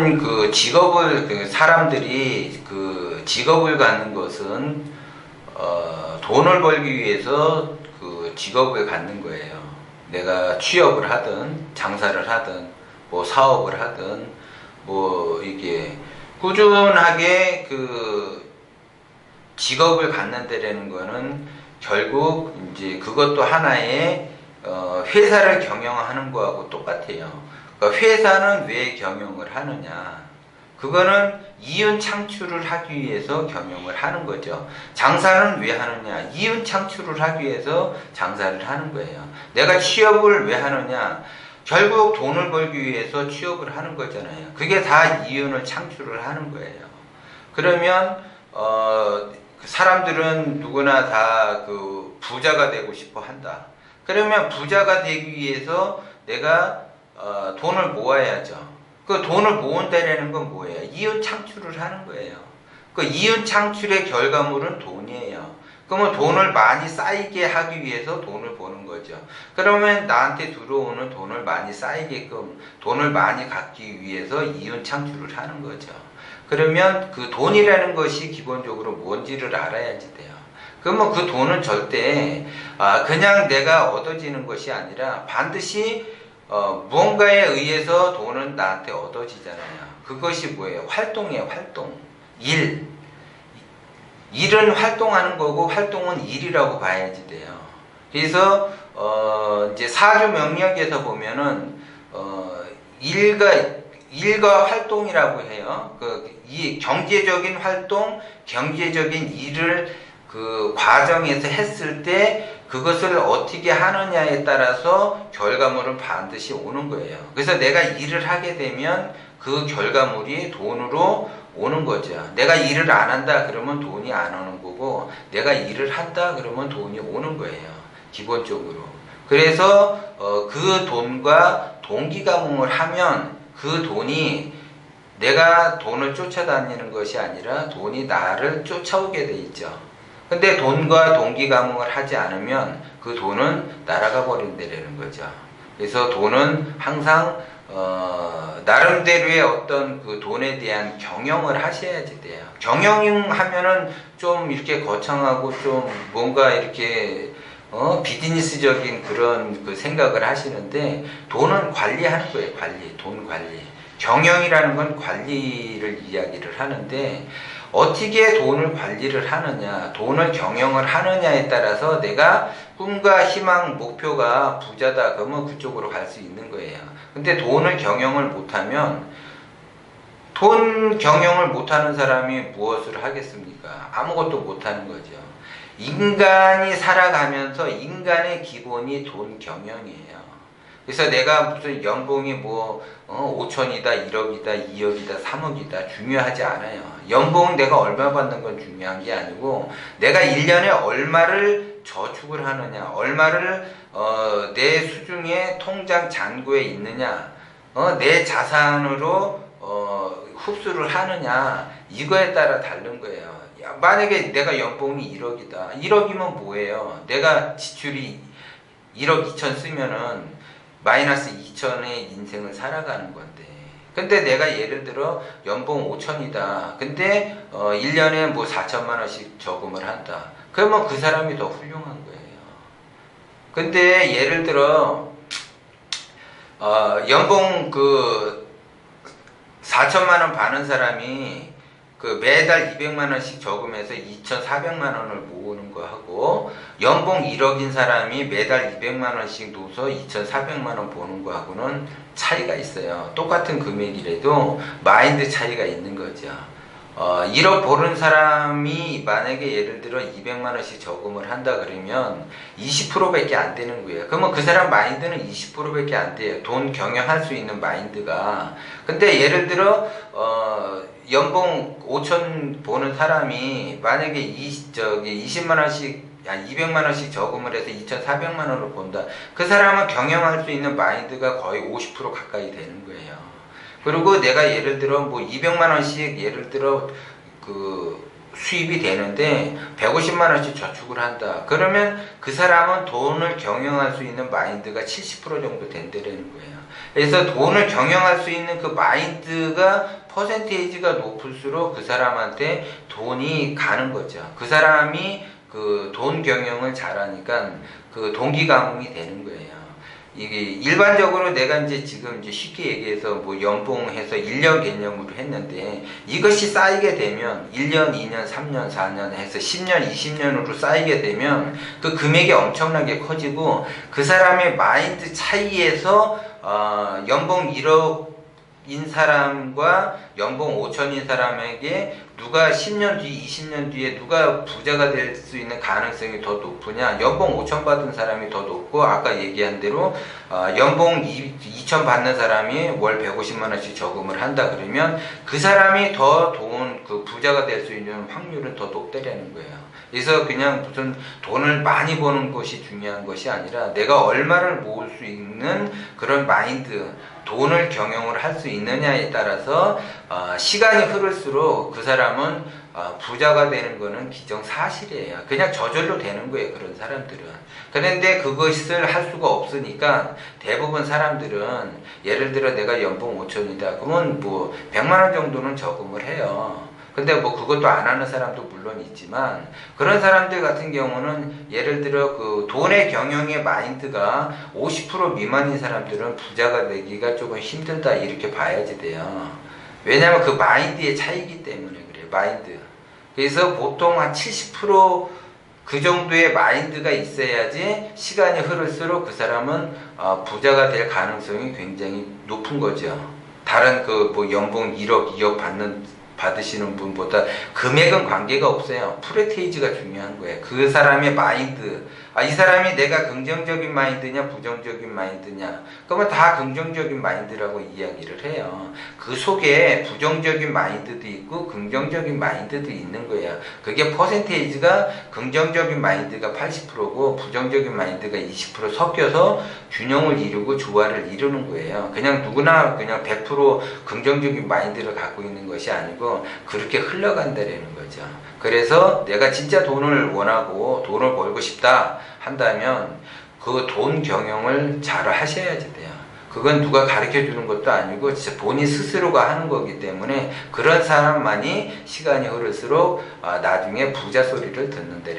모든 그 직업을 사람들이 그 직업을 갖는 것은 돈을 벌기 위해서 그 직업을 갖는 거예요. 내가 취업을 하든 장사를 하든 뭐 사업을 하든 뭐 이게 꾸준하게 그 직업을 갖는다라는 거는 결국 이제 그것도 하나의 회사를 경영하는 거하고 똑같아요. 그러니까 회사는 왜 경영을 하느냐? 그거는 이윤 창출을 하기 위해서 경영을 하는 거죠. 장사는 왜 하느냐? 이윤 창출을 하기 위해서 장사를 하는 거예요. 내가 취업을 왜 하느냐? 결국 돈을 벌기 위해서 취업을 하는 거잖아요. 그게 다 이윤을 창출을 하는 거예요. 그러면 사람들은 누구나 다 그 부자가 되고 싶어 한다. 그러면 부자가 되기 위해서 내가 돈을 모아야죠. 그 돈을 모은다라는 건 뭐예요? 이윤 창출을 하는 거예요. 그 이윤 창출의 결과물은 돈이에요. 그러면 돈을 많이 쌓이게 하기 위해서 돈을 버는 거죠. 그러면 나한테 들어오는 돈을 많이 쌓이게끔 돈을 많이 갖기 위해서 이윤 창출을 하는 거죠. 그러면 그 돈이라는 것이 기본적으로 뭔지를 알아야지 돼요. 그러면 그 돈은 절대 그냥 내가 얻어지는 것이 아니라 반드시 무언가에 의해서 돈은 나한테 얻어지잖아요. 그것이 뭐예요? 활동이에요. 활동. 일은 활동하는 거고 활동은 일이라고 봐야지 돼요. 그래서 이제 사주 명리학에서 보면은 일과 활동이라고 해요. 이 경제적인 활동, 경제적인 일을 그 과정에서 했을 때 그것을 어떻게 하느냐에 따라서 결과물은 반드시 오는 거예요. 그래서 내가 일을 하게 되면 그 결과물이 돈으로 오는 거죠. 내가 일을 안 한다 그러면 돈이 안 오는 거고, 내가 일을 한다 그러면 돈이 오는 거예요. 기본적으로. 그래서 그 돈과 동기가몽을 하면 그 돈이 내가 돈을 쫓아다니는 것이 아니라 돈이 나를 쫓아오게 돼 있죠. 근데 돈과 동기가몽을 하지 않으면 그 돈은 날아가 버린다는 거죠. 그래서 돈은 항상 나름대로의 어떤 그 돈에 대한 경영을 하셔야지 돼요. 경영하면은 좀 이렇게 거창하고 좀 뭔가 이렇게 비즈니스적인 그런 그 생각을 하시는데, 돈은 관리하는 거예요. 돈 관리. 경영이라는 건 관리를 이야기를 하는데, 어떻게 돈을 관리를 하느냐, 돈을 경영을 하느냐에 따라서 내가 꿈과 희망, 목표가 부자다 그러면 그쪽으로 갈 수 있는 거예요. 근데 돈을 경영을 못하면, 돈 경영을 못하는 사람이 무엇을 하겠습니까? 아무것도 못하는 거죠. 인간이 살아가면서 인간의 기본이 돈 경영이에요. 그래서 내가 무슨 연봉이 뭐 5천이다, 1억이다, 2억이다, 3억이다 중요하지 않아요. 연봉은 내가 얼마 받는 건 중요한 게 아니고, 내가 1년에 얼마를 저축을 하느냐, 얼마를 내 수중에 통장 잔고에 있느냐, 내 자산으로 흡수를 하느냐, 이거에 따라 다른 거예요. 만약에 내가 연봉이 1억이다. 1억이면 뭐예요? 내가 지출이 1억 2천 쓰면은 마이너스 2천의 인생을 살아가는 건데, 근데 내가 예를 들어 연봉 5천이다. 근데 1년에 뭐 4천만 원씩 저금을 한다. 그러면 그 사람이 더 훌륭한 거예요. 근데 예를 들어 연봉 그 4천만 원 받는 사람이 그 매달 200만 원씩 저금해서 2,400만 원을 모으는 거 하고, 연봉 1억인 사람이 매달 200만 원씩 놓아서 2,400만 원 버는 거 하고는 차이가 있어요. 똑같은 금액이라도 마인드 차이가 있는 거죠. 1억 버는 사람이 만약에 예를 들어 200만 원씩 저금을 한다 그러면 20%밖에 안 되는 거예요. 그러면 그 사람 마인드는 20%밖에 안 돼요. 돈 경영할 수 있는 마인드가. 근데 예를 들어 연봉 5천 버는 사람이 만약에 20만 원씩 200만 원씩 저금을 해서 2,400만 원을 번다. 그 사람은 경영할 수 있는 마인드가 거의 50% 가까이 되는 거예요. 그리고 내가 예를 들어 뭐 200만 원씩 예를 들어 그 수입이 되는데 150만 원씩 저축을 한다. 그러면 그 사람은 돈을 경영할 수 있는 마인드가 70% 정도 된다는 거예요. 그래서 돈을 경영할 수 있는 그 마인드가 퍼센테이지가 높을수록 그 사람한테 돈이 가는 거죠. 그 사람이 그 돈 경영을 잘하니까 그 동기감이 되는 거예요. 이게 일반적으로 내가 이제 지금 이제 쉽게 얘기해서 뭐 연봉해서 1년 개념으로 했는데 이것이 쌓이게 되면 1년, 2년, 3년, 4년 해서 10년, 20년으로 쌓이게 되면 그 금액이 엄청나게 커지고 그 사람의 마인드 차이에서 연봉 1억인 사람과 연봉 5천인 사람에게 누가 10년 뒤, 20년 뒤에 누가 부자가 될 수 있는 가능성이 더 높으냐? 연봉 5천 받은 사람이 더 높고 아까 얘기한 대로 연봉 2천 받는 사람이 월 150만 원씩 저금을 한다 그러면 그 사람이 더 그 부자가 될 수 있는 확률은 더 높다라는 거예요. 그래서 그냥 무슨 돈을 많이 버는 것이 중요한 것이 아니라 내가 얼마를 모을 수 있는 그런 마인드, 돈을 경영을 할 수 있느냐에 따라서 시간이 흐를수록 그 사람은 부자가 되는 거는 기정사실이에요. 그냥 저절로 되는 거예요. 그런 사람들은. 그런데 그것을 할 수가 없으니까 대부분 사람들은 예를 들어 내가 연봉 5천이다. 그러면 뭐 100만 원 정도는 저금을 해요. 근데 뭐 그것도 안 하는 사람도 물론 있지만 그런 사람들 같은 경우는 예를 들어 그 돈의 경영의 마인드가 50% 미만인 사람들은 부자가 되기가 조금 힘들다 이렇게 봐야지 돼요. 왜냐하면 그 마인드의 차이기 때문에 그래요. 마인드. 그래서 보통 한 70% 그 정도의 마인드가 있어야지 시간이 흐를수록 그 사람은 부자가 될 가능성이 굉장히 높은 거죠. 다른 그 뭐 연봉 1억, 2억 받으시는 분보다 금액은 관계가 없어요. 프레테이지가 중요한 거예요. 그 사람의 마인드. 이 사람이 내가 긍정적인 마인드냐 부정적인 마인드냐 그러면 다 긍정적인 마인드라고 이야기를 해요. 그 속에 부정적인 마인드도 있고 긍정적인 마인드도 있는 거예요. 그게 퍼센테이지가 긍정적인 마인드가 80%고 부정적인 마인드가 20% 섞여서 균형을 이루고 조화를 이루는 거예요. 그냥 누구나 그냥 100% 긍정적인 마인드를 갖고 있는 것이 아니고 그렇게 흘러간다라는 거죠. 그래서 내가 진짜 돈을 원하고 돈을 벌고 싶다 한다면 그 돈 경영을 잘 하셔야지 돼요. 그건 누가 가르쳐 주는 것도 아니고 진짜 본인 스스로가 하는 거기 때문에 그런 사람만이 시간이 흐를수록 나중에 부자 소리를 듣는데